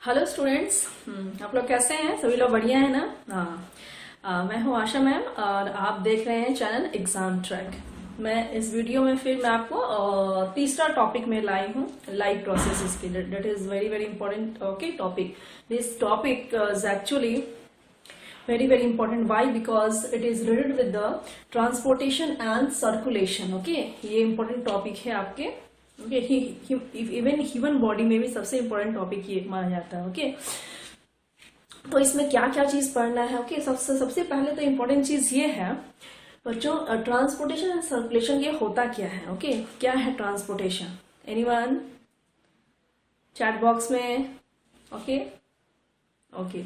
Hello students. आप लोग कैसे हैं? सभी लोग बढ़िया है ना? मैं हूं आशा मैम और आप देख रहे हैं चैनल एग्जाम ट्रैक। मैं इस वीडियो में फिर मैं आपको तीसरा टॉपिक में लाई हूं, लाइव प्रोसेसेस की। That is very very important okay topic. This topic is actually very very important. Why? Because it is related with the transportation and circulation. Okay, ये important topic है आपके। इवन ह्यूमन बॉडी में भी सबसे important topic ये माना जाता है। ओके, तो इसमें क्या क्या चीज पढ़ना है? ओके, सबसे पहले तो इम्पोर्टेंट चीज ये है बच्चों, ट्रांसपोर्टेशन एंड सर्कुलेशन ये होता क्या है? ओके, क्या है ट्रांसपोर्टेशन? एनीवन? चैट बॉक्स में। ओके ओके,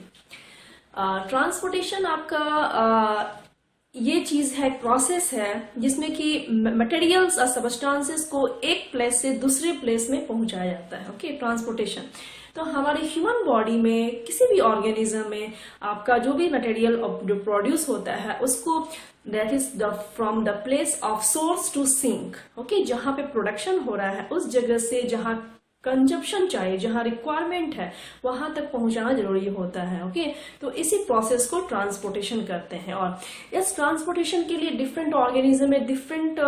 ट्रांसपोर्टेशन आपका ये चीज है, प्रोसेस है जिसमें कि मटेरियल्स और सबस्टांसेस को एक प्लेस से दूसरे प्लेस में पहुंचाया जाता है। Okay, transportation. तो हमारे ह्यूमन बॉडी में किसी भी ऑर्गेनिज्म में आपका जो भी मटेरियल जो प्रोड्यूस होता है उसको that is from the place of source to sink. Okay, जहां पे प्रोडक्शन हो रहा है उस जगह से जहां कंजप्शन चाहिए, जहां रिक्वायरमेंट है वहां तक पहुंचाना जरूरी होता है। ओके, तो इसी प्रोसेस को ट्रांसपोर्टेशन करते हैं। और इस ट्रांसपोर्टेशन के लिए डिफरेंट ऑर्गेनिज्म में डिफरेंट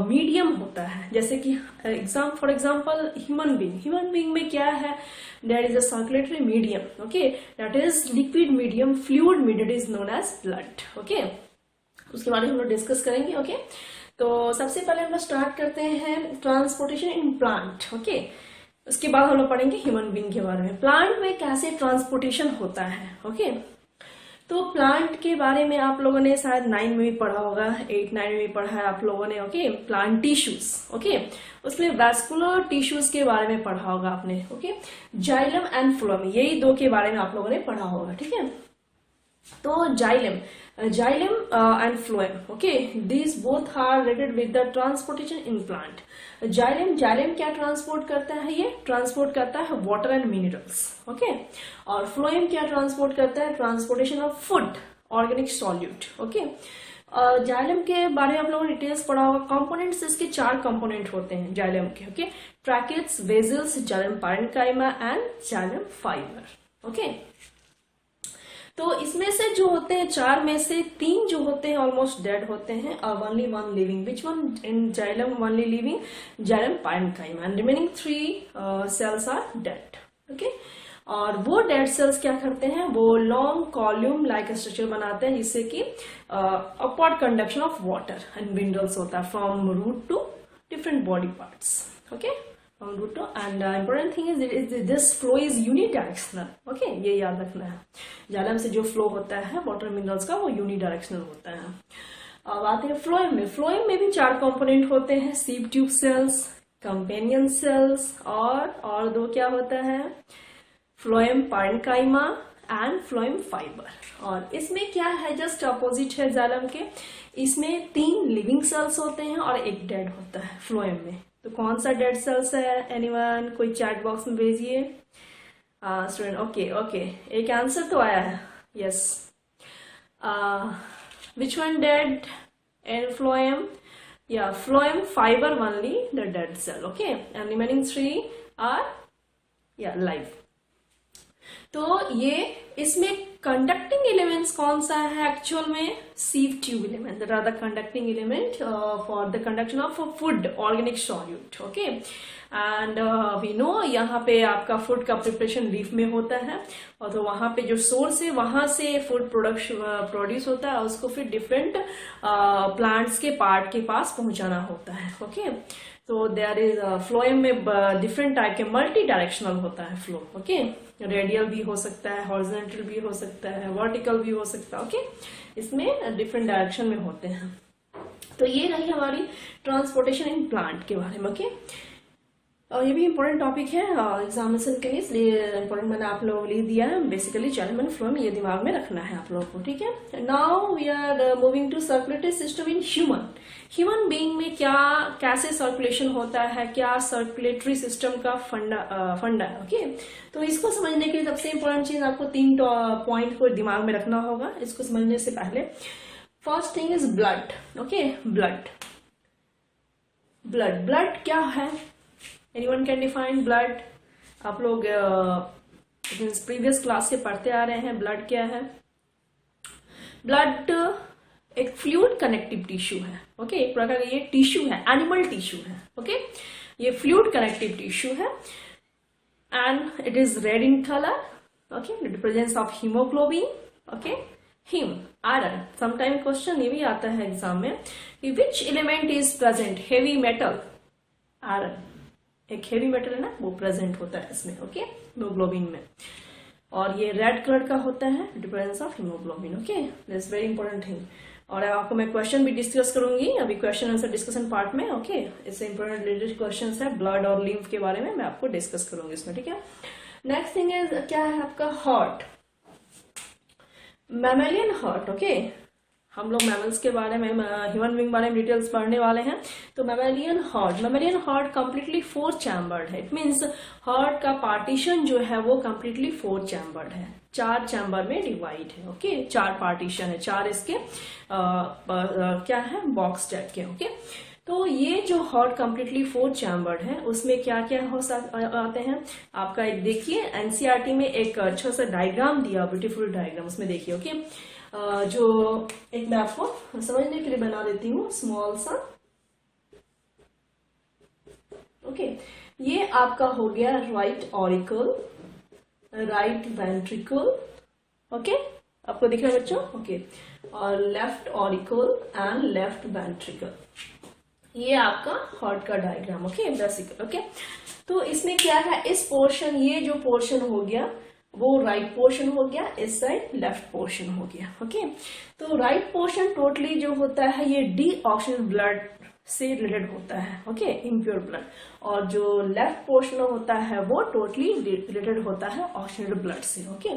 मीडियम होता है। जैसे कि फॉर एग्जांपल ह्यूमन बीइंग में क्या है? There is a circulatory medium. Okay, that is liquid medium, fluid medium is known as blood. Okay, उसके बारे में हम लोग डिस्कस करेंगे। ओके, तो सबसे पहले हम लोग स्टार्ट करते हैं ट्रांसपोर्टेशन इन प्लांट। ओके, उसके बाद हम लोग पढ़ेंगे ह्यूमन बीइंग के बारे में। प्लांट में कैसे ट्रांसपोर्टेशन होता है? ओके, तो प्लांट के बारे में आप लोगों ने शायद 9 में भी पढ़ा होगा, 8-9 में भी पढ़ा है आप लोगों ने। Okay, plant tissues. ओके, उसमें वैस्कुलर टिश्यूज के बारे में पढ़ा होगा आपने। ओके, जाइलम एंड फ्लोएम, यही दो के बारे में आप लोगों ने पढ़ा होगा। ठीक है, तो xylem and phloem, okay, these both are related with the transportation in plant. Xylem क्या ट्रांसपोर्ट करता है? ये ट्रांसपोर्ट करता है वाटर एंड मिनरल्स। ओके, और फ्लोएम क्या ट्रांसपोर्ट करता है? Transportation of food, organic solute. Okay, xylem के बारे में आप लोगों ने डिटेल्स पढ़ा होगा। कंपोनेंट्स इसके 4 कंपोनेंट होते हैं जाइलम के। Okay, tracheids, vessels, xylem parenchyma and xylem fibre. Okay, तो इसमें से जो होते हैं 4 में से 3 जो होते हैं ऑलमोस्ट डेड होते हैं, only 1 living. Which one? In xylem only living xylem parenchyma and remaining 3 cells are dead. Okay, और वो डेड सेल्स क्या करते हैं? वो लॉन्ग कॉल्यूम लाइक स्ट्रक्चर बनाते हैं जिससे कि upward conduction of water and minerals होता है from root to different body parts. Okay, and important thing is this flow is unidirectional. Okay, ये याद रखना है। जाइलम से जो फ्लो होता है वाटर मिनरल्स का वो यूनिडायरेक्शनल होता है। अब आते हैं फ्लोएम में। फ्लोएम में भी 4 कंपोनेंट होते हैं, sieve tube cells, companion cells और 2 क्या होता है? Phloem parenchyma and phloem fibre. और इसमें क्या है? जस्ट अपोजिट है जाइलम के। इसमें 3 लिविंग सेल्स होते हैं और 1 डेड होता है फ्लोएम में। तो कौन सा डेड सेल्स है? एनीवन? कोई चैट बॉक्स में भेजिए स्टूडेंट। ओके, एक आंसर तो आया है। Yes, which one dead in phloem? या phloem fibre only the dead cell. Okay, and remaining 3 are या लाइव। तो ये इसमें कंडक्टिंग एलिमेंट्स कौन सा है एक्चुअल में? Sieve tube element, that are the conducting element for the conduction of food, organic solute. Okay, and we know यहाँ पे आपका फूड का प्रिपरेशन लीफ में होता है, और तो वहां पे जो सोर्स है वहां से फूड प्रोड्यूस होता है, उसको फिर डिफरेंट प्लांट्स के पार्ट के पास पहुंचाना होता है। ओके, तो देयर इज फ्लोएम में डिफरेंट टाइप के मल्टी डायरेक्शनल होता है फ्लो। ओके, रेडियल भी हो सकता है, हॉरिजॉन्टल भी हो सकता है, वर्टिकल भी हो सकता है। ओके, इसमें डिफरेंट डायरेक्शन में होते हैं। तो ये रही हमारी ट्रांसपोर्टेशन इन प्लांट के बारे में। ओके, और ये भी इम्पोर्टेंट टॉपिक है एग्जामिनेशन के लिए, इसलिए इम्पोर्टेंट मैंने आप लोगों को लिख दिया है। बेसिकली जाइलम एंड फ्लोएम ये दिमाग में रखना है आप लोगों को। ठीक है, now we are moving to circulatory system in human being में क्या कैसे सर्कुलेशन होता है, क्या सर्कुलेटरी सिस्टम का फंडा है। ओके, तो इसको समझने के लिए सबसे इम्पोर्टेंट चीज आपको 3 पॉइंट को दिमाग में रखना होगा इसको समझने से पहले। First thing is blood. Okay, blood क्या है? Anyone can define blood? आप लोग प्रीवियस क्लास से पढ़ते आ रहे हैं। ब्लड क्या है? ब्लड एक फ्लूइड कनेक्टिव टिश्यू है। ओके, एक प्रकार का ये टिश्यू है, एनिमल टिश्यू है। ओके, ये फ्लूइड कनेक्टिव टिश्यू है and it is red in colour. Okay, the presence of haemoglobin. Okay, him iron. Sometime question ये भी आता है एग्जाम में कि which element is present? Heavy metal, iron. एक हेवी मेटल है ना, वो प्रेजेंट होता है इसमें। ओके, हीमोग्लोबिन में। और ये रेड कलर का होता है, difference of haemoglobin. Okay, this very important thing. और आपको मैं क्वेश्चन भी डिस्कस करूंगी अभी, क्वेश्चन आंसर डिस्कशन पार्ट में। ओके, इससे इंपॉर्टेंट रिलेटेड क्वेश्चन है ब्लड और लिम्फ के बारे में मैं आपको डिस्कस करूंगी इसमें। ठीक है, नेक्स्ट थिंग इज क्या है आपका? Heart, mammalian heart. ओके, हम लोग मैमल्स के बारे में, ह्यूमन बीइंग बारे में डिटेल्स पढ़ने वाले हैं। तो मैमेलियन हार्ट कंप्लीटली 4 चैम्बर्ड है। इट मीन्स हार्ट का पार्टीशन जो है वो कंप्लीटली 4 चैम्बर्ड है, 4 चैम्बर में डिवाइड है। ओके, 4 पार्टीशन है, 4 इसके क्या है, बॉक्स टाइप के। ओके, तो ये जो हार्ट कंप्लीटली 4 चैम्बर्ड है, उसमें क्या क्या हो आते हैं आपका? एक देखिए, एनसीईआरटी में एक अच्छा सा डायग्राम दिया, ब्यूटीफुल डायग्राम, उसमें देखिए। ओके, जो एक मैं आपको समझने के लिए बना देती हूँ, स्मॉल सा। ओके, ये आपका हो गया right auricle, right ventricle. Okay, आपको दिख रहा है बच्चों? ओके, और left auricle and left ventricle. ये आपका हार्ट का डायग्राम। Okay, basic. ओके, तो इसमें क्या है, इस पोर्शन, ये जो पोर्शन हो गया वो राइट पोर्शन हो गया, इस साइड लेफ्ट पोर्शन हो गया। ओके, तो राइट पोर्शन टोटली जो होता है ये डीऑक्सीजनेटेड ब्लड से रिलेटेड होता है। Okay, impure blood. और जो लेफ्ट पोर्शन होता है वो टोटली रिलेटेड होता है ऑक्सीजनेटेड ब्लड से। ओके,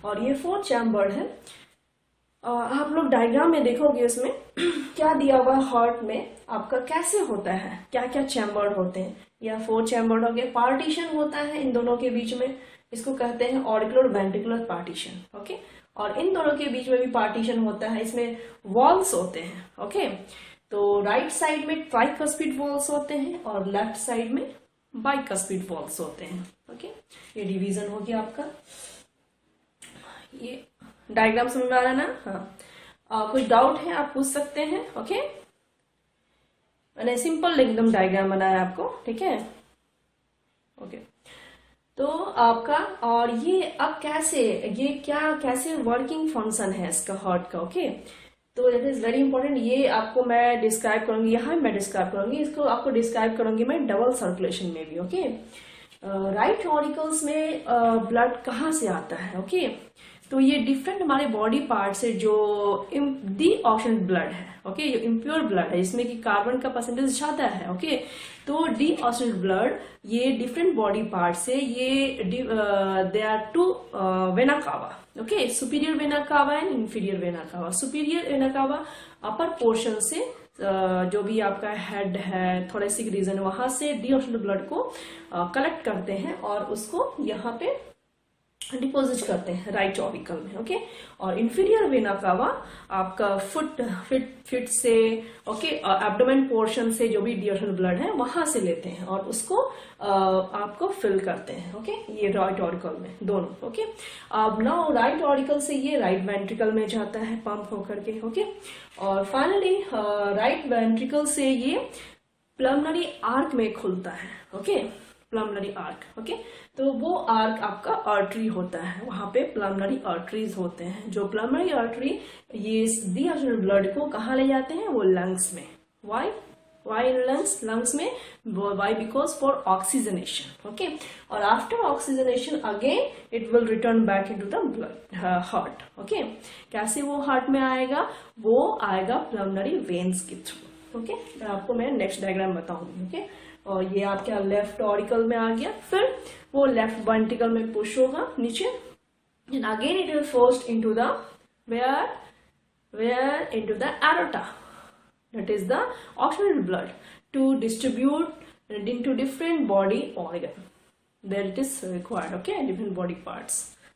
और ये 4 चैम्बर है। आप लोग डायग्राम में देखोगे उसमें क्या दिया हुआ हार्ट में आपका कैसे होता है, क्या क्या चैम्बर होते हैं। या 4 चैम्बर हो गए, पार्टीशन होता है इन दोनों के बीच में, इसको कहते हैं ऑरिकुलर वेंट्रिकुलर पार्टीशन। ओके, और इन दोनों के बीच में भी पार्टीशन होता है, इसमें वॉल्स होते हैं। ओके, तो राइट साइड में ट्राइकस्पिड वॉल्स होते हैं और लेफ्ट साइड में बाइकस्पिड वॉल्स होते हैं। ओके, ये डिवीजन हो गया आपका। ये डायग्राम समझ में आ रहा है ना? हाँ, कुछ डाउट है आप पूछ सकते हैं। ओके, मैंने सिंपल एकदम डायग्राम बनाया आपको। ठीक है, ओके, तो आपका, और ये अब कैसे, ये क्या कैसे वर्किंग फंक्शन है इसका हार्ट का। ओके, तो इट इज वेरी इंपॉर्टेंट। ये आपको मैं डिस्क्राइब करूंगी, यहाँ मैं डिस्क्राइब करूंगी, इसको आपको डिस्क्राइब करूंगी मैं डबल सर्कुलेशन में भी। ओके, राइट ऑरिकल्स में ब्लड कहाँ से आता है? ओके, तो ये डिफरेंट हमारे बॉडी पार्ट से जो डीऑक्सीजनेटेड ब्लड है। ओके, जो इम्प्योर ब्लड है, इसमें कि कार्बन का परसेंटेज ज्यादा है। ओके, तो डीऑक्सीजनेटेड ब्लड ये डिफरेंट बॉडी पार्ट से, ये they are 2 vena cava. Okay, superior vena cava and inferior vena cava. Superior vena cava upper portion से जो भी आपका हेड है, थोरेसिक रीजन, वहां से डीऑक्सीजनेटेड ब्लड को कलेक्ट करते हैं और उसको यहाँ पे डिपोजिट करते हैं राइट ऑरिकल में। ओके, और इंफीरियर वेना कावा आपका फिट से, ओके, एब्डोमेन पोर्शन से जो भी डीऑक्सीजनेटेड ब्लड है वहां से लेते हैं और उसको आपको फिल करते हैं। ओके, ये राइट ऑरिकल में दोनों। ओके, अब नाउ राइट ऑरिकल से ये राइट वेंट्रिकल में जाता है पंप होकर के। ओके, और फाइनली राइट वेंट्रिकल से ये प्लमनरी आर्क में खुलता है। Okay, प्लमनरी arc. ओके, तो वो आर्क आपका आर्टरी होता है, वहां पे प्लमनरी आर्टरीज होते हैं। जो प्लमनरी आर्टरी ये डीऑक्सीजनेटेड ब्लड को कहाँ ले जाते हैं? वो लंग्स में। वाई इन लंग्स में? Why? Because for oxygenation. Okay, और after oxygenation again it will return back into the blood heart. Okay, कैसे वो हार्ट में आएगा? वो आएगा प्लमनरी वेन्स के थ्रू। ओके, आपको मैं नेक्स्ट डायग्राम बताऊंगी। ओके, और ये आपका लेफ्ट ऑरिकल में आ गया, फिर वो लेफ्ट वेंट्रिकल में पुश होगा नीचे, and again it will forced into the where into the aorta, that is the oxygenated blood to distribute into different body organ where it is required. Okay, different body parts.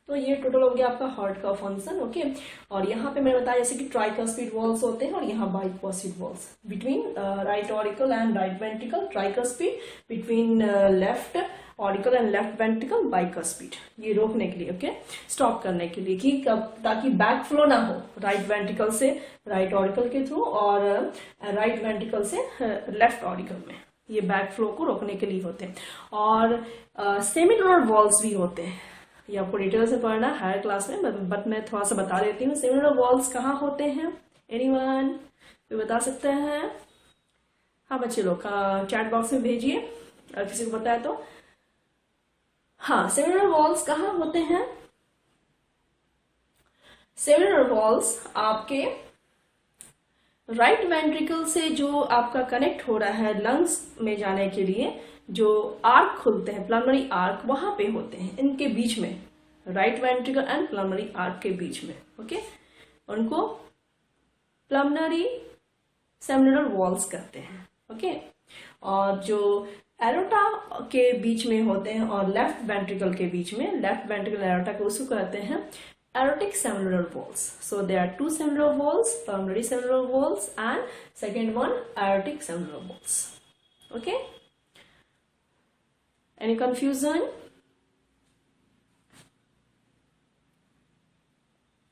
तो ये total हो गया आपका heart का function. Okay, और यहाँ पे मैंने बताया जैसे कि ट्राइकस्पिड वॉल्स होते हैं और यहाँ bicuspid valves between right auricle and right ventricle, tricuspid between left auricle and left ventricle bicuspid, ये रोकने के लिए, ओके, स्टॉप करने के लिए कि कब, ताकि बैक फ्लो ना हो राइट वेंट्रिकल से राइट ऑडिकल के थ्रू और राइट वेंट्रिकल से लेफ्ट ऑडिकल में, ये बैक फ्लो को रोकने के लिए होते हैं। और सेमिनोलर वॉल्स भी होते हैं, ये आपको डिटेल से पढ़ना हायर क्लास में, बट मैं थोड़ा सा बता देती हूँ। सेमिनोलर वॉल्स कहाँ होते हैं, एनीवन कोई बता सकते हैं? हाँ बच्चे लोग चैट बॉक्स में भेजिए अगर किसी को पता है तो। हाँ, सेमिनोलर वॉल्स कहाँ होते हैं? सेमिनोलर वॉल्स आपके राइट वेंट्रिकल से जो आपका कनेक्ट हो रहा है लंग्स में जाने के लिए, जो आर्क खुलते हैं, प्लमनरी आर्क, वहां पे होते हैं, इनके बीच में, राइट वेंट्रिकल एंड प्लमनरी आर्क के बीच में, ओके, उनको प्लमनरी सेमिनोलर वॉल्स कहते हैं, ओके। और जो एरोटा के बीच में होते हैं और लेफ्ट वेंट्रिकल के बीच में, लेफ्ट वेंट्रिकल एरोटा को उसको कहते हैं aortic seminal walls. So there are two seminal walls, pulmonary seminal walls and second one aortic seminal walls. Okay? Any confusion?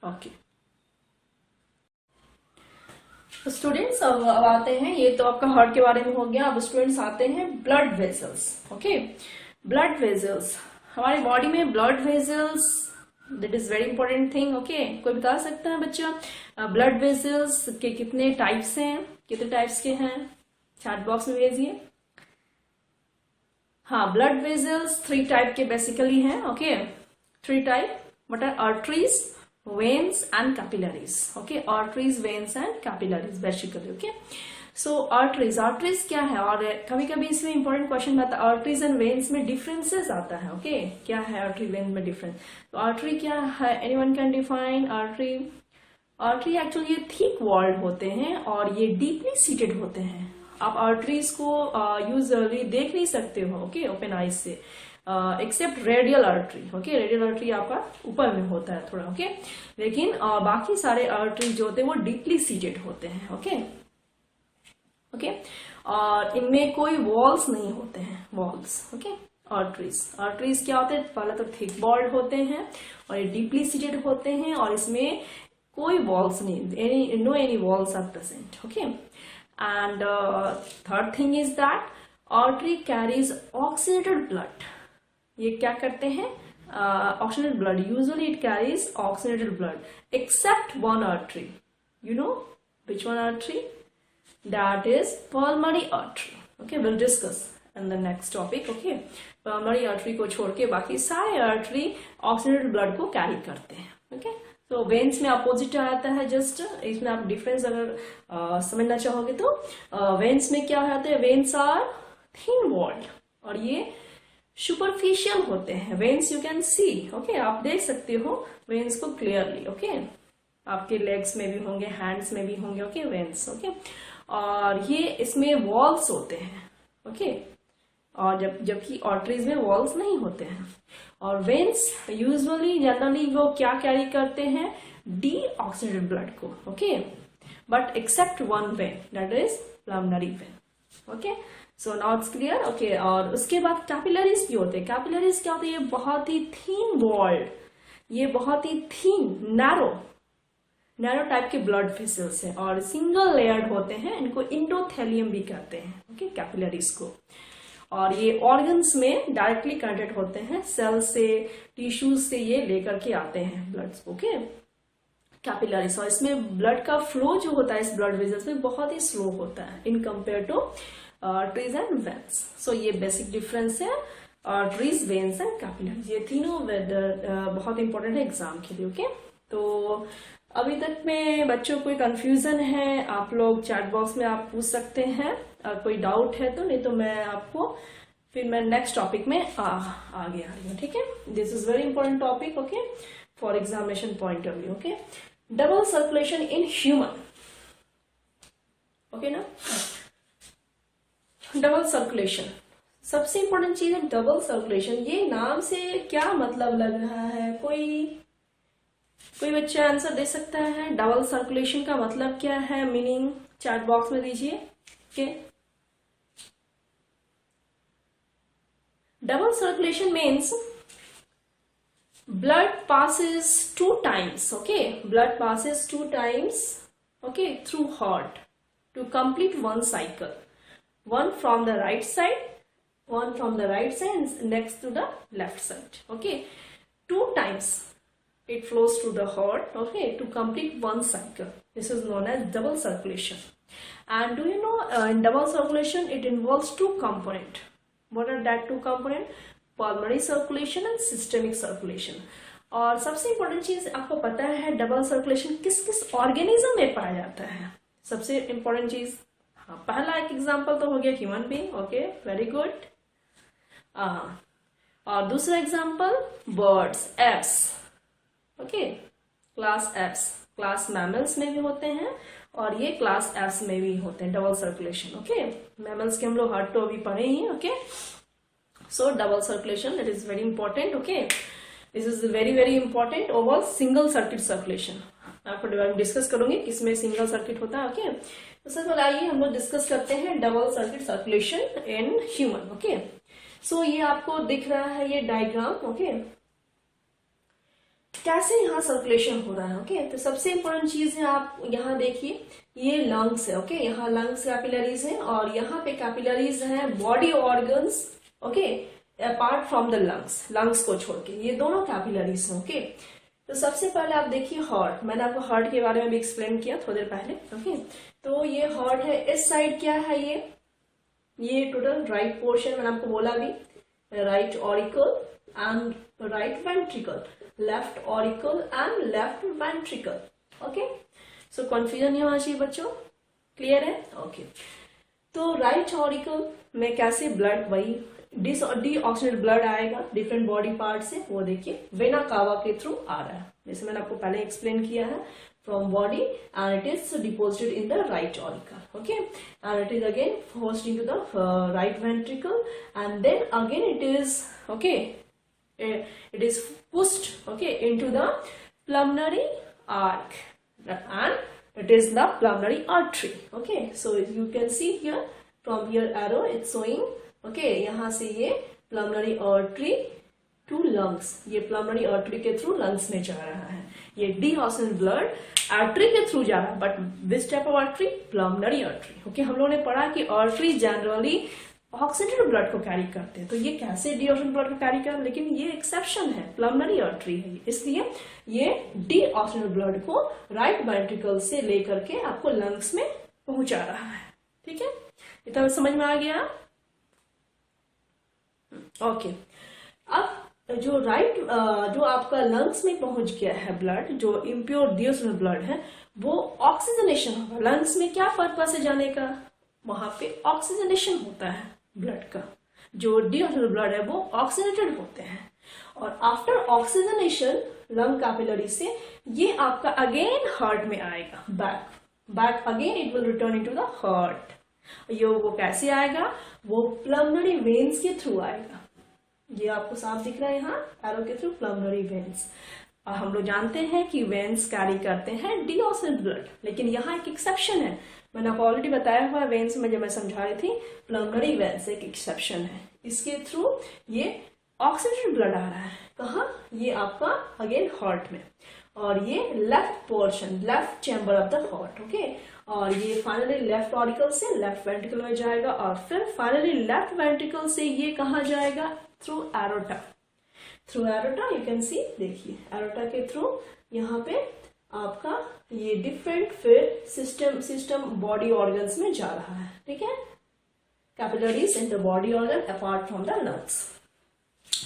Okay. तो स्टूडेंट्स अब आते हैं, ये तो आपका हार्ट के बारे में हो गया। अब स्टूडेंट्स आते हैं blood vessels, okay. Blood vessels, हमारी बॉडी में blood vessels, that is very important thing, okay. कोई बता सकता है बच्चा ब्लड वेजल्स के कितने टाइप्स हैं, कितने टाइप्स के हैं? चैट बॉक्स में भेजिए। हाँ, ब्लड वेजल्स 3 टाइप के बेसिकली हैं, okay. 3 type, what are? Arteries, veins and capillaries, okay, arteries, veins and capillaries basically, okay. So arteries क्या है? और कभी कभी इसमें इंपॉर्टेंट क्वेश्चन आता है, arteries and veins में डिफरेंसेस आता है, ओके, क्या है artery vein में डिफरेंस? तो artery क्या है? anyone can define artery? artery actually ये थिक वॉल्ड होते हैं और ये डीपली सीटेड होते हैं। आप आर्टरीज को यूजुअली देख नहीं सकते हो, ओके, ओपन आइज से, except radial artery, okay. Radial artery आपका ऊपर में होता है थोड़ा, ओके, लेकिन बाकी सारे आर्टरी जो होते हैं वो डीपली सीटेड होते हैं, ओके, ओके। और इनमें कोई वॉल्स नहीं होते हैं, वॉल्स, ओके। आर्टरीज क्या होते हैं? पहले तो थिक वॉल्ड होते हैं और ये डीपली सीटेड होते हैं और इसमें कोई वॉल्स नहीं, no any walls are present, okay. And third thing is that artery carries oxygenated blood. ये क्या करते हैं? Oxygenated blood, usually it carries oxygenated blood except one artery. You know which one artery? That is pulmonary artery, okay. Will discuss in the next topic, okay. Pulmonary artery को छोड़ के बाकी सारे artery oxygenated blood को carry करते हैं, okay. तो veins में अपोजिट आता है, जस्ट इसमें आप डिफरेंस अगर समझना चाहोगे तो वेन्स में क्या होता है? वेन्स आर थिन वॉल्ड और ये सुपरफिशियल होते हैं। Veins you can see, okay, आप देख सकते हो वेन्स को क्लियरली, ओके। आपके लेग्स में भी होंगे, हैंड्स में भी होंगे, ओके, वेन्स, ओके। और ये इसमें वॉल्स होते हैं, ओके, और जबकि आर्टरीज में वॉल्स नहीं होते हैं। और वेन्स यूजुअली जनरली वो क्या कैरी करते हैं? डीऑक्सीनेटेड ब्लड को, okay, but except one when, that is pulmonary vein, okay. So now it's clear, okay. और उसके बाद कैपिलरीज भी होते हैं। कैपिलरीज क्या होते हैं? ये बहुत ही थीन वॉल्ड, ये बहुत ही थीन नैरो टाइप के ब्लड वेसल्स हैं और सिंगल लेयर्ड होते हैं। इनको इंडोथेलियम भी कहते हैं, ओके, कैपिलरीज को। और ये ऑर्गन्स में डायरेक्टली कनेक्टेड होते हैं, सेल से, टिश्यूज से ये लेकर के आते हैं ब्लड, ओके, कैपिलरीज। और इसमें ब्लड का फ्लो जो होता है इस ब्लड वेसल्स में बहुत ही स्लो होता है in compare to arteries and veins. So ये बेसिक डिफरेंस है, आर्टरीज, वेन्स एंड कैपिलरीज। ये तीनों बहुत इंपॉर्टेंट है एग्जाम के लिए, ओके। तो अभी तक में बच्चों कोई कंफ्यूजन है, आप लोग चैट बॉक्स में आप पूछ सकते हैं, कोई डाउट है तो, नहीं तो मैं आपको फिर मैं नेक्स्ट टॉपिक में आगे आ रही हूँ, ठीक है। This is very important topic, okay, for examination point of view, okay. Double circulation in human, okay ना। डबल सर्कुलेशन सबसे इंपॉर्टेंट चीज है, डबल सर्कुलेशन। ये नाम से क्या मतलब लग रहा है? कोई बच्चा आंसर दे सकता है? डबल सर्कुलेशन का मतलब क्या है, मीनिंग चैट बॉक्स में दीजिए, okay. Double circulation means blood passes 2 times, okay? Blood passes 2 times, okay, through heart to complete one cycle. One from the right side, and next to the left side, okay? 2 times it flows through the heart, okay, to complete one cycle. This is known as double circulation. And do you know, in double circulation it involves 2 components. What are that 2 components? Pulmonary circulation and systemic circulation. और सबसे important चीज आपको पता है double circulation किस किस organism में पाया जाता है? सबसे इम्पोर्टेंट चीज, हाँ, पहला एक एग्जांपल तो हो गया human being, okay, very good. और दूसरा example birds, apps, okay, class apps, class mammals में भी होते हैं और ये क्लास एप्स में भी होते हैं डबल सर्कुलेशन, ओके। मैमल्स के हम लोग हार्ट तो अभी पढ़े ही, okay. So double circulation, that is very important, okay. This is very very important over single circuit circulation. आपको डिस्कस करूंगी किसमें सिंगल सर्किट होता है, ओके। तो सबसे पहले आइए हम लोग डिस्कस करते हैं double circuit circulation in human, okay. So ये आपको दिख रहा है ये डायग्राम, ओके, कैसे यहाँ सर्कुलेशन हो रहा है, ओके। तो सबसे इंपॉर्टेंट चीज है, आप यहाँ देखिए, ये लंग्स है, ओके। यहाँ लंग्स कैपिलरीज है और यहाँ पे कैपिलरीज है body organs, okay, apart from the lungs, lungs को छोड़ के ये दोनों कैपिलरीज हैं, ओके। तो सबसे पहले आप देखिए हार्ट, मैंने आपको हार्ट के बारे में भी एक्सप्लेन किया थोड़ी देर पहले, ओके। तो ये हार्ट है, इस साइड क्या है, ये टोटल राइट पोर्शन, मैंने आपको बोला भी, right auricle and right ventricle, left auricle and left ventricle, okay. So confusion नहीं होना चाहिए बच्चों, क्लियर है, ओके। तो राइट ऑरिकल में कैसे ब्लड, वही डीऑक्सीजनेटेड ब्लड आएगा डिफरेंट बॉडी पार्ट से, वो देखिए वेना कावा के थ्रू आ रहा है, जैसे मैंने आपको पहले एक्सप्लेन किया है, from body, and it is deposited in the right auricle, okay, and it is again forced into the right ventricle, and then again it is, okay, it is pushed, okay, into the pulmonary arc, and it is the pulmonary artery, okay. So you can see here, from here arrow it's showing, okay, यहाँ से ये pulmonary artery to lungs, ये pulmonary artery के through lungs में जा रहा है, ये डीऑक्सीजनेटेड ब्लड आर्टरी के थ्रू जा रहा है, but which type of artery? Pulmonary artery, okay. हम लोगों ने पढ़ा कि आर्टरी जनरली ऑक्सीजनेटेड ब्लड को कैरी करते हैं, तो ये कैसे डीऑक्सीजनेटेड ब्लड को कैरी कर, लेकिन ये एक्सेप्शन है, प्लमनरी आर्टरी है, इसलिए ये डीऑक्सीजनेटेड ब्लड को राइट वेंट्रिकल से लेकर के आपको लंग्स में पहुंचा रहा है, ठीक है। इतना समझ में आ गया, ओके। अब जो जो आपका लंग्स में पहुंच गया है ब्लड, जो इम्प्योर डीऑक्सीजनेटेड ब्लड है, वो ऑक्सीजनेशन होगा। लंग्स में क्या पर्पस है जाने का? वहां पे ऑक्सीजनेशन होता है ब्लड का, जो डीऑक्सीजनेटेड ब्लड है वो ऑक्सीजनेटेड होते हैं, और आफ्टर ऑक्सीजनेशन लंग कैपिलरी से ये आपका अगेन हार्ट में आएगा, back again it will return into the heart. ये वो कैसे आएगा? वो प्लमनरी वेन्स के थ्रू आएगा, ये आपको साफ दिख रहा है यहाँ एरो के थ्रू, प्लमनरी वेन्स। और हम लोग जानते हैं कि वेन्स कैरी करते हैं डीऑक्सीजनेटेड ब्लड, लेकिन यहाँ एक एक्सेप्शन है, मैंने आपको ऑलरेडी बताया हुआ है वेन्स में जब मैं समझा रही थी, प्लमनरी वेन्स एक एक्सेप्शन है, इसके थ्रू ये ऑक्सीजनेटेड ब्लड आ रहा है। कहाँ? ये आपका अगेन हार्ट में, और ये left portion, left chamber of the heart, okay. और ये फाइनली लेफ्ट ऑरिकल से लेफ्ट वेंट्रिकल में जाएगा, और फिर फाइनली लेफ्ट वेंट्रिकल से ये कहाँ जाएगा? Through aorta, you can see, देखिए एरोटा के थ्रू यहाँ पे आपका ये डिफरेंट फिर सिस्टम बॉडी ऑर्गन्स में जा रहा है, ठीक है। Capillaries in the body organ apart from the lungs.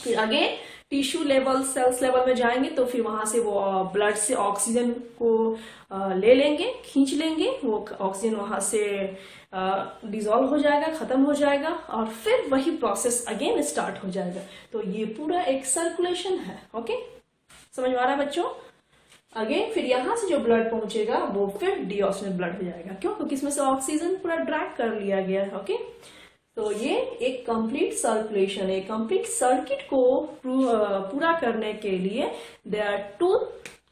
फिर आगे टिश्यू लेवल, सेल्स लेवल में जाएंगे, तो फिर वहां से वो ब्लड से ऑक्सीजन को ले लेंगे, खींच लेंगे, वो ऑक्सीजन वहां से डिजोल्व हो जाएगा, खत्म हो जाएगा, और फिर वही प्रोसेस अगेन स्टार्ट हो जाएगा। तो ये पूरा एक सर्कुलेशन है, ओके, समझ में आ रहा है बच्चों? अगेन फिर यहाँ से जो ब्लड पहुंचेगा वो फिर डीऑक्सीजनेटेड ब्लड हो जाएगा, क्यों? क्योंकि इसमें से ऑक्सीजन पूरा ड्रैग कर लिया गया है, ओके। तो ये एक कंप्लीट सर्कुलेशन, एक कंप्लीट सर्किट को पूरा करने के लिए there are 2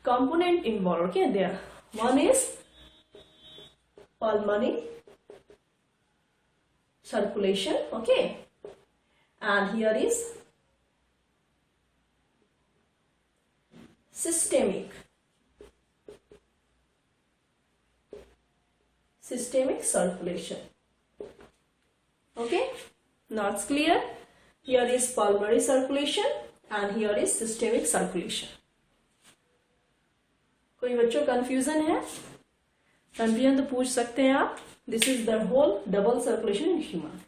component involve, okay. There one is pulmonary circulation, okay, and here is systemic circulation. Okay, now it's clear. Here is pulmonary circulation and here is systemic circulation. कोई बच्चों confusion है? Confusion तो पूछ सकते हैं आप. This is the whole double circulation in human.